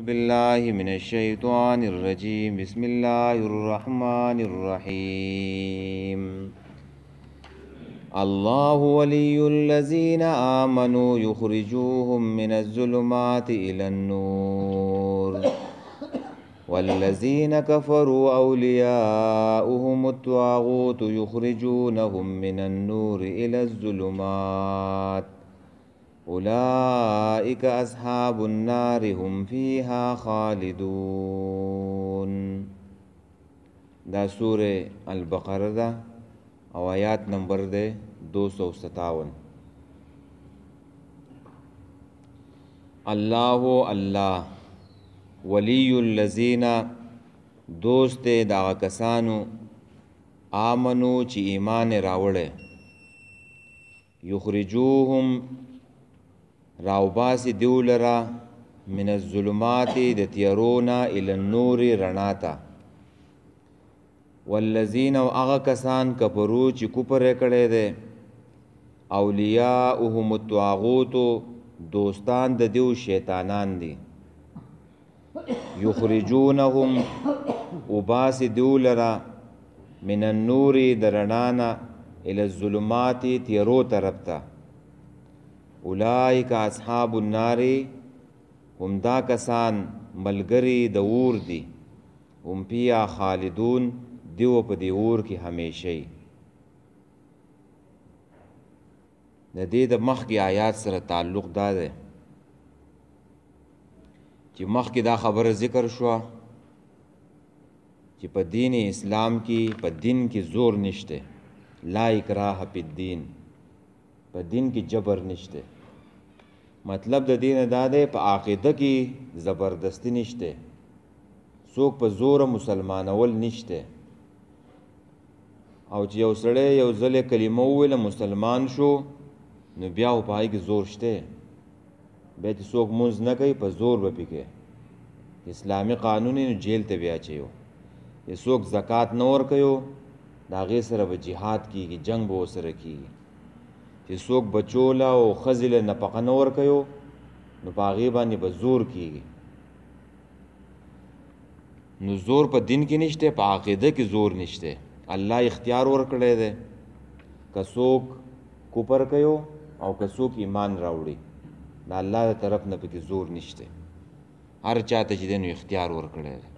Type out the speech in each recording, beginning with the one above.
بالله من الشيطان الرجيم بسم الله الرحمن الرحيم الله ولي الذين آمنوا يخرجوهم من الظلمات إلى النور والذين كفروا أولياؤهم الطاغوت يخرجونهم من النور إلى الظلمات أولئك أصحاب النار هم فيها خالدون. دا سورة البقرة دا او آیات نمبر دے 257. اللہ ولی الذین دوست دا کسانو آمنو چی ایمان راوڑے یخرجوهم راوباسی دیولرا من الظلمات د تیرونا الى النور رناتا والذین و اغا کسان کپرو چی کپر کڑے دے اولیاؤهم الطاغوتو دوستان د دیو شیطانان دی یخرجونهم وباسی دیولرا من النور درنانا الى الظلمات تیرو طرفتا اولئک اصحاب النار هم دا کسان ملگری د اور دی هم پیا خالدون دیو په دی اور کې همیشئ. د دې د مخکې آیات سره تعلق دا دی چې مخکې دا خبره ذکر شوه چې په دین اسلام کې په دین کې زور نشته، لا اکراه فی الدین، په دین کې جبر نشته. مطلب د دین دا دی په عقیده کې زبردستی نشته، څوک په زور مسلمانول نشته. او چې یو سړی یو ځل کلمه وویله مسلمان شو نو بیا خو په هغې کې زور شته، بیا چې څوک مونځ نه کوي په زور به پې کوي، اسلامي قانون یې نو جیل ته بیا اچوي. چې څوک زکات نه ورکوي د هغې سره به جهاد کېږي، جنګ به ورسره کېږي. چې څوک بچو له او ښځې له نفقه نه ورکوي نو په هغې باندې به زور کېږي. نو زور په دین کې نشته، په عقیده کې زور نشته. الله اختیار ورکړی دی، که څوک کفر کوي او که څوک ایمان راوړي، د الله د طرف نه پکې زور نشته. هر چاته چې دی نو اختیار ورکړی دی.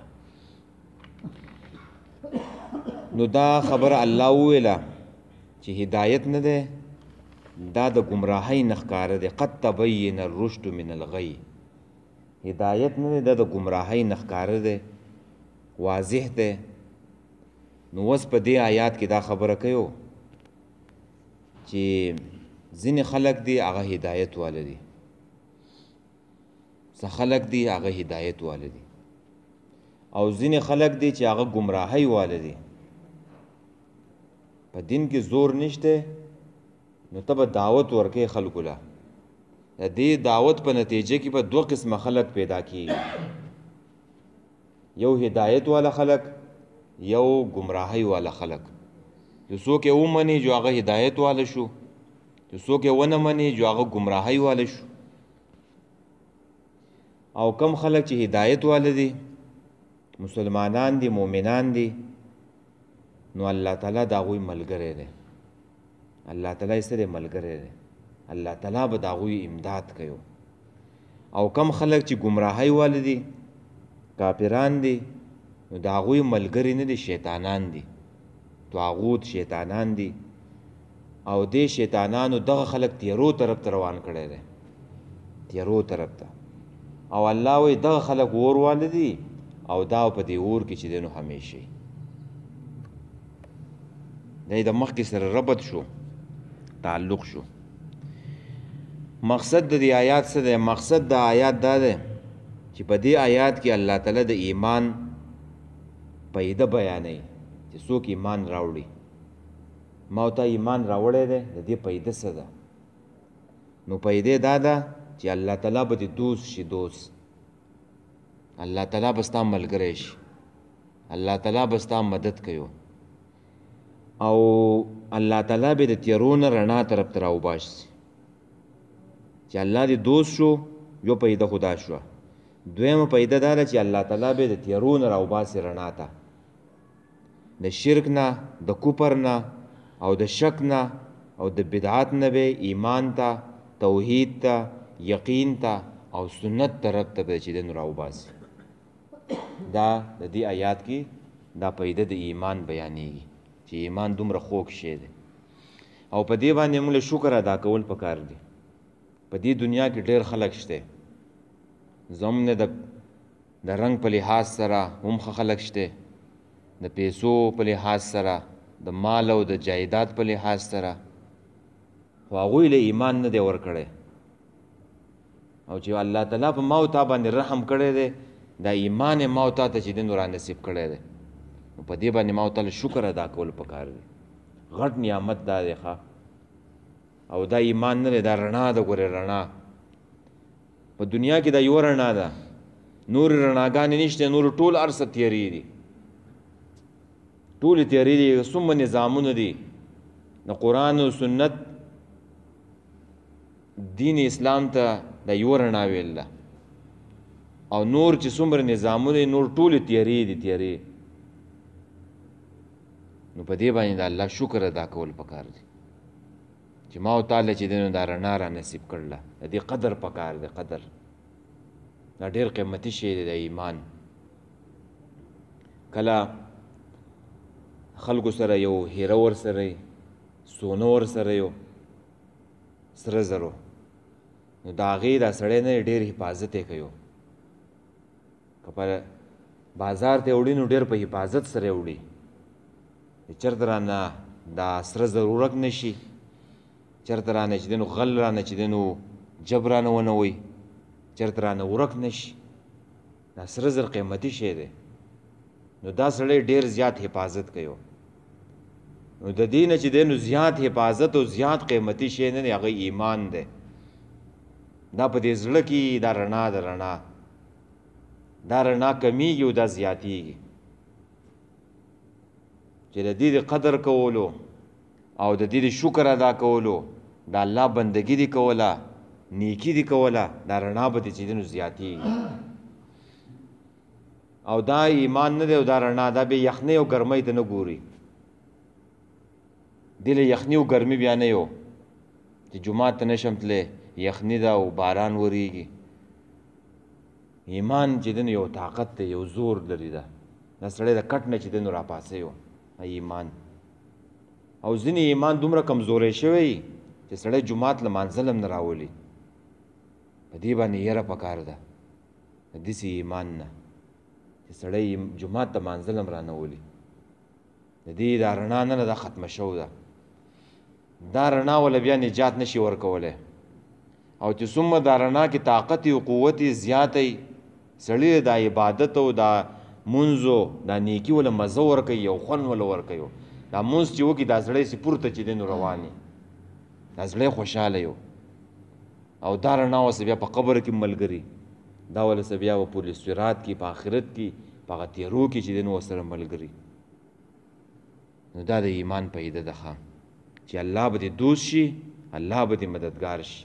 نو دا خبره الله وویله چې هدایت نه دی، دا د گمراهۍ نه ښکاره دی. قد تبین الرشد من الغی، هدایت نه دی، دا د گمراهۍ نه ښکاره دی، واضح دی. نو اوس په دې آیات کې دا خبره کوي چې ځینې خلک دی هغه هدایت واله دي، څه خلک دی هغه هدایت واله دي، او ځینې خلک دی چې هغه گمراهۍ واله دي. په دین کې زور نشته نو ته به دعوت ورکې خلکو له. د دې دعوت په نتیجه کې به دوه قسمه خلک پیدا کېږي، یو هدایت والا خلک، یو گمراهۍ والا خلک. چې څوک یې ومني جو هغه هدایت والا شو، چې څوک یې ونه مني جو هغه گمراهۍ والا شو. او کم خلک چې هدایت والا دي، مسلمانان دي، مؤمنان دي، نو الله تعالی د هغوی ملګری دی، الله تعالی یې سره ملګری دی، الله تعالی به د هغوی امداد کوي. او کم خلک چې گمراهۍ والا دي، کافران دي، نو د هغوی ملګري نه دي، شیطانان دي، طاغوت شیطانان دي. او دې شیطانانو دغه خلک تیرو طرف ته روان کړی دی، تیرو طرف ته. او الله وایي دغه خلک اور والا دي او دا په دې اور کې چې دی نو همیشئ. دا د مخکې سره ربط شو، تعلق شو. مقصد د دې آیات څه دی؟ مقصد د آیات دا دی چې په دې آیات کې الله تعالی د ایمان پیده بیانوي چې څوک ایمان راوړي. ما ورته ایمان راوړی دی، د دې پیده څه ده؟ نو پیده دا ده چې الله تعالی به دې دوست شي، دوست. الله تعالی به ستا ملګری شي، الله تعالی به ستا مدد کوي، او الله تعالی به د تیرو نه رڼا طرف ته راوباسي. چې الله دې دوست شو، یو پیدا خدا شو. دویمه پیدا دا ده چې الله تعالی به د تیارو نه راوباسي رڼا ته، د شرک نه، د کفر نه او د شک نه او د بدعات نه به ایمان ته، توحید ته، یقین ته او سنت طرف ته به چې دین راوباسي. دا د دې آیات کې دا پیدا د ایمان بیانېږي چې ایمان دومره خوږ شی دی او په دې باندې موږ شکر ادا کول پکار دي. په دې دنیا کې ډېر خلک شته، زموږ نه د رنګ په لحاظ سره هم ښه خلک شته، د پیسو په لحاظ سره، د مال او د جایداد په لحاظ سره، خو هغوی له ایمان نه دی ورکړی او چې الله تعالی په ما او تا باندې رحم کړی دی دا ایمان یې ما او تا ته چې دی نو را نصیب کړی دی، نو په دې باندې ما او تا له شکر ادا کول پکار دی. غټ نعمت دا دی ښه، او دا ایمان نه دی، دا رڼا ده. ګورې رڼا په دنیا کې دا یوه رڼا ده، نور رڼاګانې نشته، نور ټول هر څه تیارې دي، ټولې تیارې دي. څومره نظامونه دي د قرآن او سنت دین اسلام ته دا یوه رڼا ویل ده، او نور چې څومره نظامونه دي نور ټولې تیارې دي تیارې. نو په دې باندې د الله شکر ادا کول پکار دي چې ما او تعالی چې دی نو دا رڼا را نصیب کړله. د دې قدر پکار دی، قدر دا ډېر قیمتي شی دی د ایمان. کله خلکو سره یو هیره ورسره یي، سونه ورسره یو سره زرو، نو د هغې دا سړی نه ډېر حفاظت یې کوي. که په بازار ته یې وړي نو ډېر په حفاظت سره یې وړي، چېرته رانه دا سره زر ورک نه شي، چېرته رانه چې دی نو غل رانه چې دی نو جب رانه ونه وي، چېرته رانه ورک نه شي. دا سره زر قیمتي شی دی، نو دا سړی ډېر زیات حفاظت کوي. نو د دې نه چې دی نو زیات حفاظت او زیات قیمتي شی نه دی، هغه ایمان دی. دا په دې زړه کې دا رڼا ده، رڼا دا رڼا کمیږي او دا زیاتیږي چې د دې د قدر کولو او د دې د شکر ادا کولو، د الله بندګي دي کوله، نیکي دي کوله، دا رڼا به دې چې دی نو زیاتیږي. او دا ایمان نه دی او دا رڼا، دا به یخنۍ او ګرمۍ ته نه ګوري. دې له یخني او ګرمي بیا نه یو چې جومات ته نشم تللی، یخني ده او باران وریږي. ایمان چې دی نو یو طاقت دی، یو زور لري. ده دا سړی د کټ نه چې دی نو راپاڅوي ایمان. او ځینې ایمان دومره کمزوری شوی چې سړی جومات لمانځل هم نه راولي. په دې باندې یره پکار ده د داسې ایمان نه چې سړی جومات ته مانځل هم را نه ولي. د دې دا رڼا نه ده ختمه شوې ده، دا رڼا وله بیا نجات نشي ورکولی. او چې څومره دا رڼا کې طاقت او قوت زیاتی، سړی دا عبادت او دا منځو دا نیکي وله مزه ورکوي او خوند وله ورکوي. دا منځ چې وکړي دا سړی سي پورته چې دی نو روان وي، دا سړی خوشحاله یو. او دا رڼا اوسه بیا په قبر کې ملګري، دا ولسه بیا په پل صراط کې، په آخرت کې، په هغه تیرو کې چې دی نو ورسره ملګري. نو دا د ایمان پیدا ده چې الله به دې دوست شي، الله به دې مددګار شي،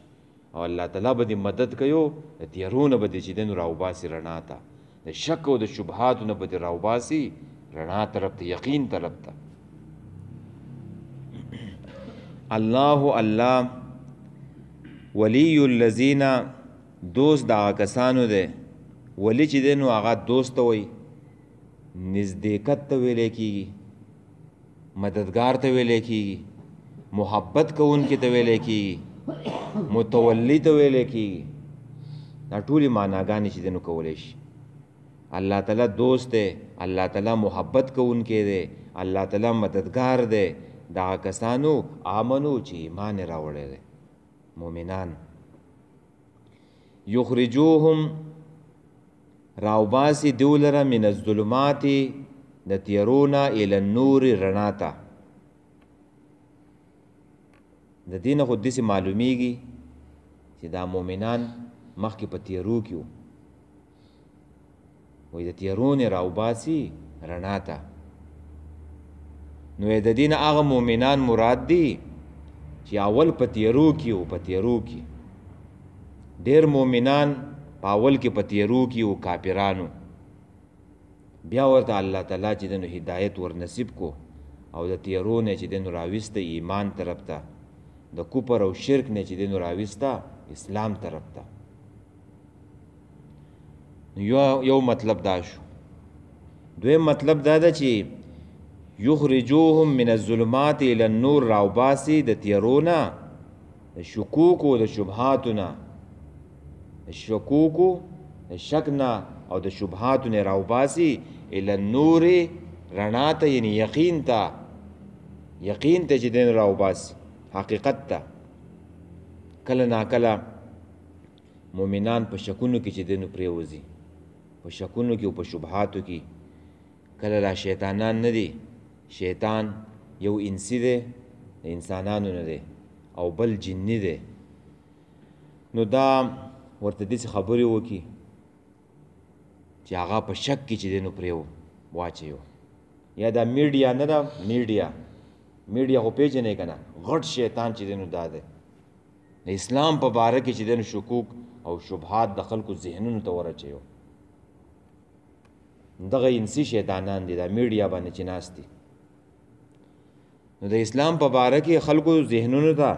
او الله تعالی به دې مدد کوي، د تیارو نه به دې چې دی نو راوباسي رڼا ته، د شک او د شبهاتو نه به دې راوباسي رڼا طرف ته، یقین طرف ته. الله الله ولی الذین، دوست د هغه کسانو دی. ولی چې دی نو هغه دوست ته وایي، نزدېکت ته ویلی کېږي، مددګار ته ویلی کېږي، محبت کوونکي ته ویلی کېږي، متولی ته ویلی کېږي. دا ټولې معناګانې چې دی نو کولی شي. الله تعالی دوست دی، الله تعالی محبت کوونکی دی، الله تعالی مددګار دی د هغه کسانو آمنو چې ایمان یې راوړی دی، مؤمنان. یخرجوهم، راوباسي دوی لره من الظلمات، د تیارونه، الی النور، رڼا ته. د دې نه خو داسې معلومیږي چې دا مؤمنان مخکې په تیارو کې وو، وایي د تیارو نه راوباسي رڼا ته. نو د دې نه هغه مؤمنان مراد دي چې اول په تیارو کې وو. په تیارو کې ډېر مؤمنان پاول کې پتیرو کې او کافرانو بیا ورته الله تعالی چې دنو هدایت ور نصیب کو او د تیرو نه چې دنو راويسته ایمان طرف ته د کفر او شرک نه چې دنو راويسته اسلام طرف ته یو مطلب دا شو دویم مطلب دا ده چې یخرجوهم من الظلمات الى النور راوباسي د تیرونا د شکوک او د شبهاتنا د شکوک د شکنا او د شبهاتنا راوباسي الى النور رڼا ته یعنی یقین ته چې دین راوباسي حقیقت ته کله نا کله مؤمنان په شکونو کې چې دینو پریوزي په شکونو کې او په شبهاتو کې کله لا شیطانان نه دي شیطان یو انسی دی د انسانانو نه دی او بل جنی دی نو دا ورته داسې خبرې وکړي چې هغه په شک کې چې دی نو پرې واچوي یا دا میډیا نه ده میډیا خو پېژنې که نه غټ شیطان چې دی نو دا دی د اسلام په باره کې چې دی نو شکوک او شبهات د خلکو ذهنونو ته ورچوي دغه انسی شیطانان دي دا میډیا باندې چې ناست دي نو د اسلام په باره کې خلکو ذهنونو ته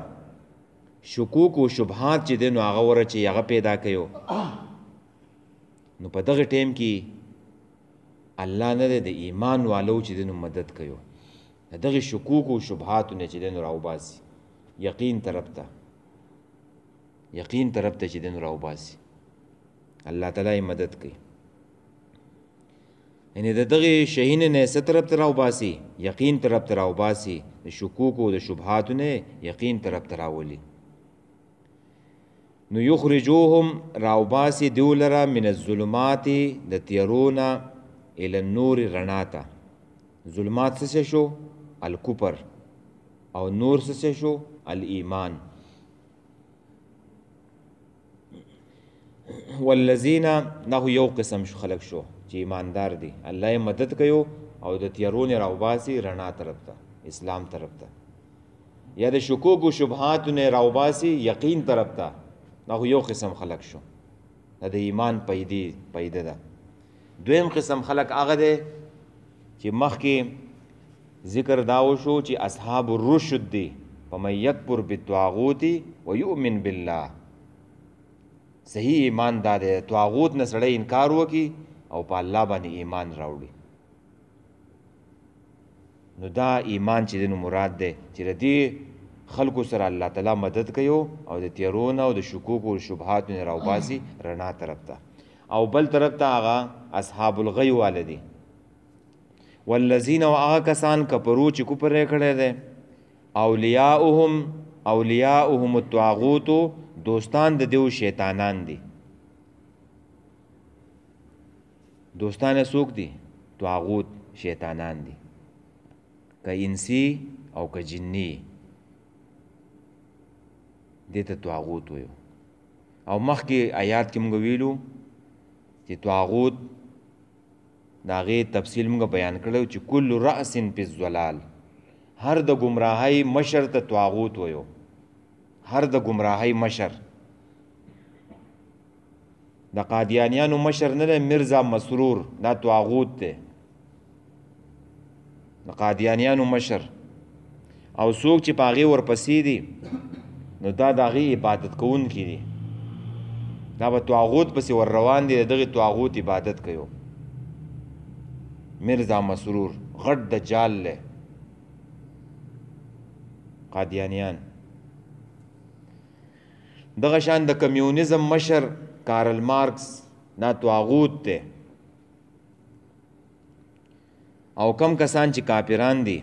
شکوک او شبهات چې دی نو هغه ورچوي هغه پیدا کوي نو په دغه ټیم کې الله نه دی د ایمان والو چې دی نو مدد کوي دغه شکوک او شبهات نه چې دی نو راوباسي یقین طرف ته چې دی نو راوباسي الله تعالی مدد کوي یعنی د دغه شهین نه ست طرف ته راوباسي یقین طرف ته راوباسي د شکوک او د شبهات نه یقین طرف ته راولي نو یخرجوهم راوباسي دولرا من الظلمات د تیرونا الى النور رناتا ظلمات څه شو الکفر او نور څه شو الایمان والذین نه یو قسم شو خلق شو چې ایماندار دي الله یې مدد کوي او د تیرون راوباسي رڼا طرف ته اسلام طرف ته یا د شکوک او شبهات نه راوباسي یقین طرف ته نه یو قسم خلق شو د ایمان پیدا ده دویم قسم خلق هغه ده چې مخکې ذکر داو شو چې اصحاب الرشد دي فمن یکفر بالطاغوت ويؤمن بالله صحیح ایمان دا ده طاغوت نه سړی انکار وکي او په الله باندې ایمان راوړي نو دا ایمان چې دنو مراد ده چې ردی خلکو سره الله تعالی مدد کوي او د تیرونه او د شکوک او شبهات نه راوباسي رڼا طرف ته او بل طرف ته هغه اصحاب الغی والدي والذین وآ کسان کفرو چې کفر کړي دي اولیاءهم الطاغوت دوستان د دیو شیطانان دي دوستان څوک دي طاغوت شیطانان دي که انسی او که جنی دیتا طاغوت ویو او مخکې آیات کې موږ ویلو چې طاغوت د هغې تفصیل موږ بیان کړو چې کل رأس فی الضلال هر د ګمراهۍ مشر ته طاغوت ویو هر د ګمراهۍ مشر د قادیانیانو مشر نه دی مرزا مسرور دا طاغوت دی د قادیانیانو مشر او څوک چې په هغې ورپسې دي نو دا د هغې عبادت کوونکي دي دا به طاغوت پسې ور روان دي د دغې طاغوت عبادت کوي مرزا مسرور غټ دجال دی قادیانیان دغه شان د کمیونیزم مشر کارل مارکس دا طاغوت دی او کم کسان چې کافران دي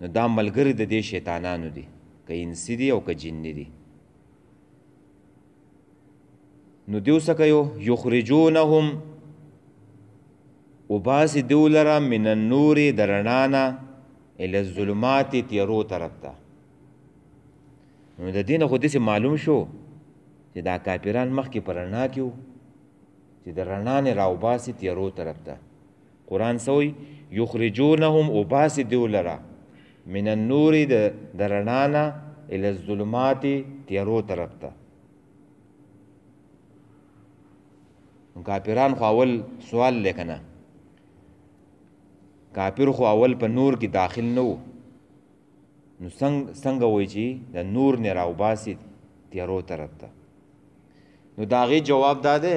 نو دا ملګری د دې شیطانانو دي که انسی دي او که جنی دي نو دیو څه کوي یخرجونهم وباسي دیو لره من النور د رڼا نه الی الظلمات تیرو طرف ته نو د دې نه خو داسې معلوم شو چې دا کافران مخکې په رڼا کې وو چې د رڼا نه راوباسي تیرو طرف ته قرآن سوی یخرجونهم وباسي دیو لره من النور د رڼا نه الی الظلمات تیرو طرف ته کافران خو اول سوال لیکنه کافر خو اول په نور کې داخل نه وو نو څنګه وای چې د نور نه راوباسي تیارو طرف ته نو د هغې جواب دا دی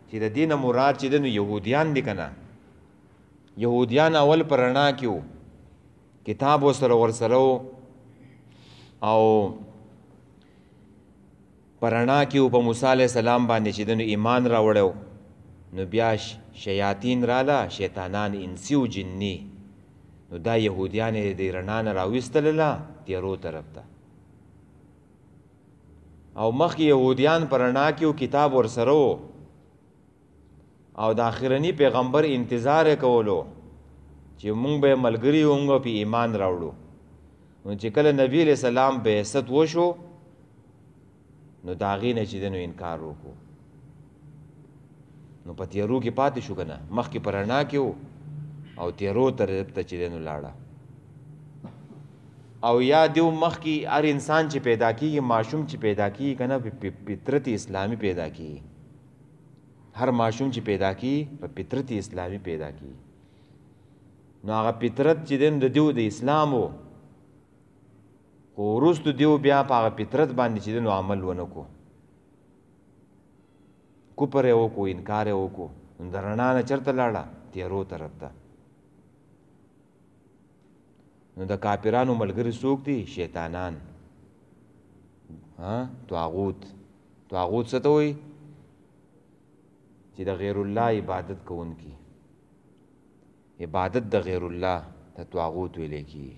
چې د دې نه مراد چې دی نو یهودیان دي که نه یهودیان اول په رڼا کې وو کتاب ورسره و او په رڼا کې وو په موسی علیه السلام باندې چې دی نو ایمان راوړی نو بیا شیاطین راله شیطانان انسی و جنی نو دا یهودیان یې د رڼا نه راویستلله تیارو طرف ته او مخکې یهودیان په رڼا کې کتاب ورسره و او د آخرني پیغمبر انتظار یې کولو چې مونږ به ملګري یو مونږ په ایمان راوړو نو چې کله نبی علیہ السلام بعثت وشو نو د هغې نه چې دی نو انکار وکړو نو په تیارو کې پاتې شو که نه مخکې په رڼا کې و او تیارو طرف ته چې دی نو لاړه او یا دیو مخکې هر انسان چې پیدا کیږي ماشوم چې پیدا کیږي که نه په فطرت اسلامي پیدا کیږي هر ماشوم چې پیدا کیږي په فطرت اسلامي پیدا کیږي نو هغه فطرت چې دی نو د دیو د اسلام و خو وروستو دیو بیا په هغه فطرت باندې چې دی نو عمل ونه کو کفر یې وکړو انکار یې وکړو نو د رڼا نه چېرته لاړه تیارو طرف ته نو د کافرانو ملګري څوک دي شیطانان طاغوت څه ته وایي چې د غیر الله عبادت کوونکي عبادت د غیر الله ته طاغوت ویلی کېږي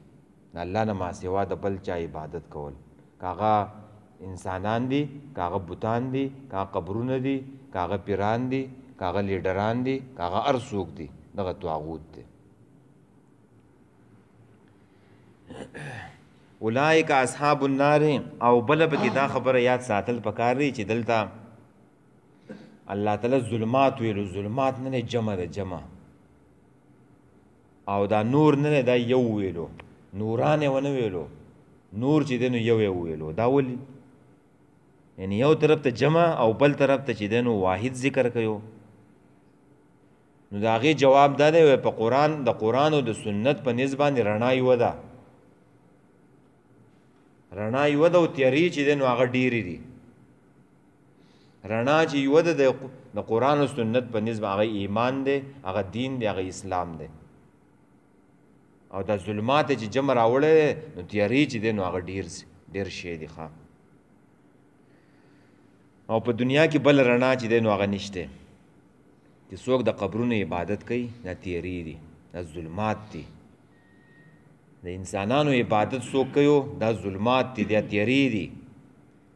د الله نه ماسوا د بل چا عبادت کول که هغه انسانان دي که هغه بوتان دي که هغه قبرونه دي که هغه پیران دي که هغه لیډران دي که هغه هر څوک دي دغه طاغوت دی اولئک اصحاب النار او بل پکې دا خبره یاد ساتل پکار دی چې دلته الله تعالی ظلمات ویلو ظلمات نه جمع ده جمع او دا نور نه دا یو ویلو نوران ونه ویلو نور چې دی نو یو ویلو دا ولي یعنی یو طرف ته جمع او بل طرف ته چې دی نو واحد ذکر کيو نو دا غي جواب دا دی په قران د قران او د سنت په نسبت رڼا یو ده رڼا یو ده او تیاری چې دی نو هغه ډیری دي رڼا چې یو ده د قران او سنت په نسبت هغه ایمان دی هغه دین دی هغه اسلام دی او د ظلمات چې جمع راوړل نو تیاری چې دی نو هغه ډیر شی دی ښا او په دنیا کې بل رڼا چې دی نو هغه نشته چې څوک د قبرونو عبادت کوي دا تیری دي دا ظلمات دي د انسانانو عبادت څوک کوي دا ظلمات دي دا تیری دي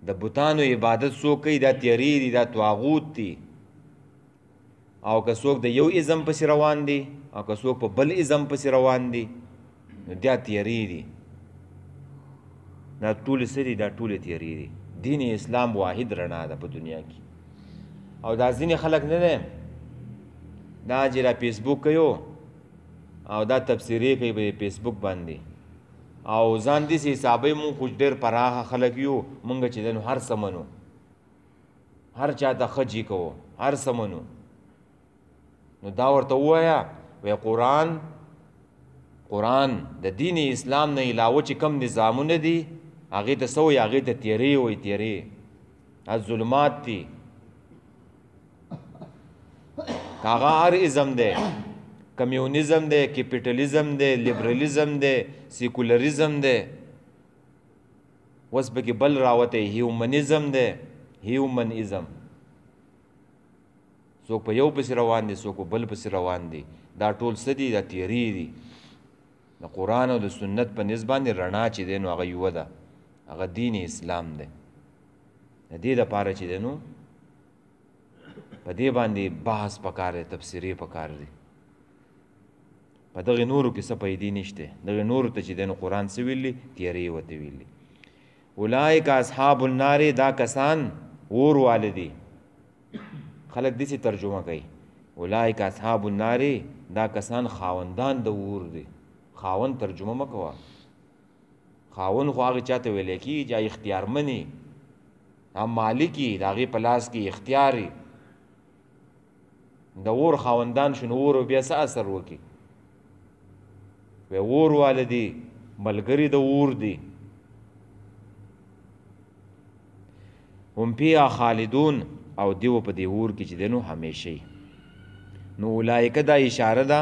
د بوتانو عبادت څوک کوي دا تیری دي دا طاغوت دي او که څوک د یو ازم پسې روان دي او که څوک په بل ازم پسې روان دي نو دا تیری دي دا ټول سری دا ټول تیری دي دین اسلام واحد رڼا ده په دنیا کې او دا ځینې خلک نه ده دا چې را فیسبوک کوي او دا تفسیری کوي په فیسبوک باندې او ځان دې حسابې مونږ خو ډېر پراخه خلک یو مونږ چې نو هر سمنو هر چا ته خجی کوو هر سمنو نو دا ورته وایا وی قرآن د دین اسلام نه علاوه چې کم نظامونه دي هغې ته څه وایي هغې ته تیرې وایي تیرې ظلمات دي که هغه هر ازم دی کمیونیزم دی کیپیټلیزم دی لیبرلیزم دی سیکولریزم دی اوس پکې بل راوتی هیومنیزم دی هیومنیزم څوک په یو پسې روان دي څوک په بل پسې روان دي دا ټول څه دي دا تیری دي د قرآن او د سنت په نسبت رڼا چې دی نو هغه یوه ده هغه دین اسلام دی د دې دپاره چې دی نو په دې باندې بحث پکار دی تفسیري پکار دی په دغې نورو کې څه پیدې نشته دغې نورو ته چې دی نو قرآن څه ویلي تیری ورته ویلي اولئک اصحاب النار دا کسان اور واله دي خلک داسې ترجمه کوي اولئک اصحاب النار دا کسان خاوندان د اور دي خاوند ترجمه مه کوه خاوند خو هغې چاته ویلی کېږي چې اختیارمنې هم مالکي د هغې په لاس کې اختیار د اور خاوندان شو نو اور بیا څه اثر وکړي وی اور واله دي ملګري د اور دي هم فیها خالدون او دیو په دې اور کې چې دی نو همیشئ نو اولایکه دا اشاره ده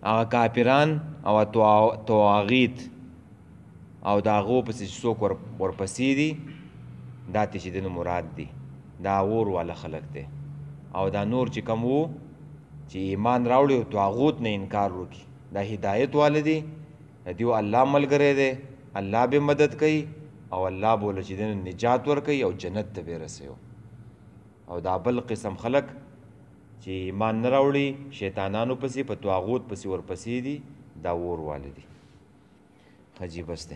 هغه کافران او طواغیت او د هغو پسې چې څوک ورپسې دي دا ته چې دی نو مراد دي دا اور والا خلق دی او دا نور چې کم وو چې ایمان راوړي او طاغوت نه انکار وکړي دا هدایت واله دي دیو الله ملګری دی الله به مدد کوي او الله بوله چې دی نجات ورکوي او جنت ته به رسوي او دا بل قسم خلق چې ایمان نه راوړي شیطانانو پسې په طاغوت پسې ورپسې دي دا اور واله دي عجیب است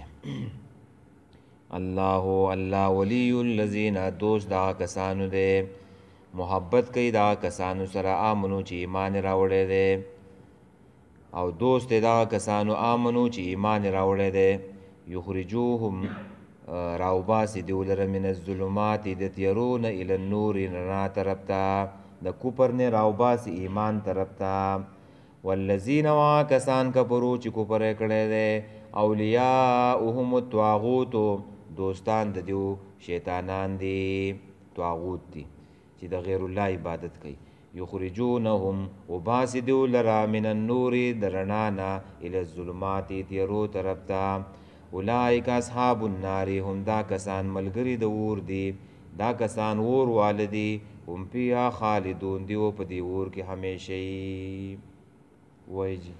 الله ولی الذین دوست دا کسانو دی محبت کوي دا کسانو سره آمنو چې ایمان راوړی دی او دوست دا کسانو آمنو چې ایمان راوړی دی یخرجوهم راوباسي دیو لره من الظلمات د تیرو نه الی النور رڼا طرف ته د کفر نه راوباسي ایمان طرف ته والذین وا کسان کفرو چې کفر یې کړی دی اولیاؤهم الطاغوت دوستان د دیو شیطانان دي طاغوت دي چې د غیر الله عبادت کوي یخرجونهم وباسي دیو لرا من النور د رڼا نه الی الظلمات تیرو طرف ته اولئک اصحاب النار هم دا کسان ملګري د اور دي دا کسان اور والدي هم فیها خالدون دیو په دې اور کې همیشئ وایي